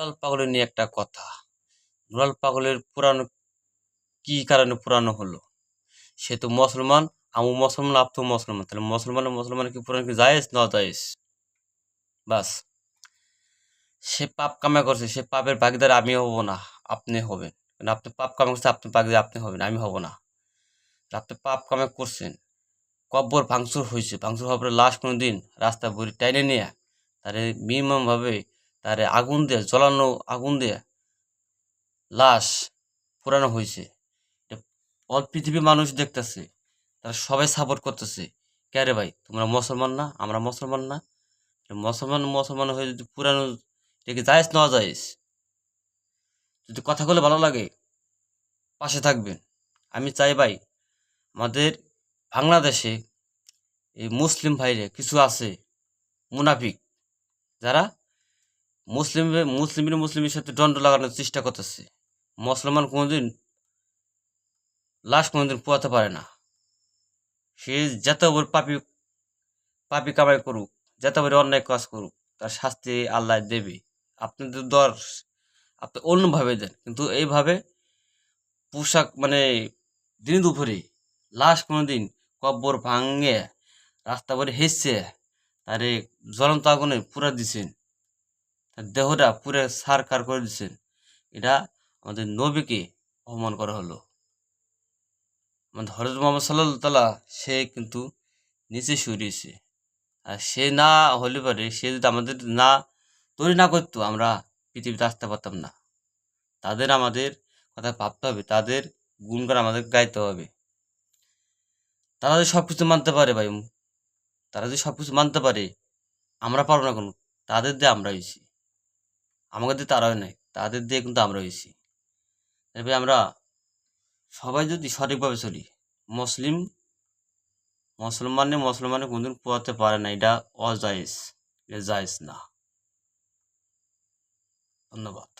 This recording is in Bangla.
নুরাল পাগলের নিয়ে একটা কথা। নুরাল পাগলের পুরানো কি কারণে পুরানো হলো? সে তো মুসলমান, আমি মুসলমান, আপনিও মুসলমান। তাহলে মুসলমানের কি পুরানো কি জায়েজ না জায়েজ? বাস। সে পাপ কামাই করছে, সে পাপের ভাগীদার আমি হব না, আপনি হবেন। কারণ আপনি পাপ কামাই করছেন, আপনি ভাগীদার আপনি হবেন, আমি হব না। আপনি পাপ কামাই করছেন, কব্বর ভাঙচুর হয়েছে, ভাঙচুর হওয়ার পরে লাশ কোনোদিন রাস্তায় বড়ি টাইনে নিয়ে তারে মিনিমাম ভাবে তারে আগুন দিয়ে জ্বলানো, আগুন দিয়ে লাশ পোড়ানো হয়েছে। অল পৃথিবীর মানুষ দেখতেছে, তারা সবাই সাপোর্ট করতেছে। কে রে ভাই, তোমরা মুসলমান না, আমরা মুসলমান না? মুসলমান হয়ে যদি পুরানো, এটা কি জায়েজ না জায়েজ? যদি কথাগুলো ভালো লাগে পাশে থাকবেন। আমি চাই ভাই, আমাদের বাংলাদেশে এই মুসলিম ভাইরে কিছু আছে মুনাফিক, যারা মুসলিমের সাথে দ্বন্দ্ব লাগানোর চেষ্টা করতেছে। মুসলমান কোনোদিন লাশ কোনোদিন পোয়াতে পারে না। সে যত বড় পাপি পাপি কামাই করুক, যত বড় অন্যায় কাজ করুক, তার শাস্তি আল্লাহ দেবে। আপনাদের দর আপনি অন্যভাবে দেন, কিন্তু এইভাবে পোশাক মানে দিন দুপুরে লাশ কোনোদিন কব্বর ভাঙে রাস্তা ভরে হেসছে তারে জ্বলন্ত আগুনে পুরা দিছেন, তার দেহটা পুরে ছারখার করে দিছেন। এটা আমাদের নবীকে অপমান করা হলো। আমাদের হযরত মুহাম্মদ সাল্লাল্লাহু তাআলা সে কিন্তু নিচে সরিয়েছে। আর সে না হলে পারে, সে যদি আমাদের না তৈরি না করতো, আমরা পৃথিবীতে আসতে পারতাম না। আমাদের কথা ভাবতে হবে, তাদের গুণগান আমাদের গাইতে হবে। তারা যদি সবকিছু মানতে পারে ভাই, তারা যদি সবকিছু মানতে পারে, আমরা পারবো না কেন? তাদের দিয়ে আমরা হয়েছি, আমাদের দিয়ে তারা হয় নাই, তাদের দিয়ে কিন্তু আমরা হয়েছি। তবে আমরা সবাই যদি সঠিকভাবে চলি, মুসলিম মুসলমানে কোনদিন পোয়াতে পারে না, এটা অজায়েজ, এটা জায়েজ না। ধন্যবাদ।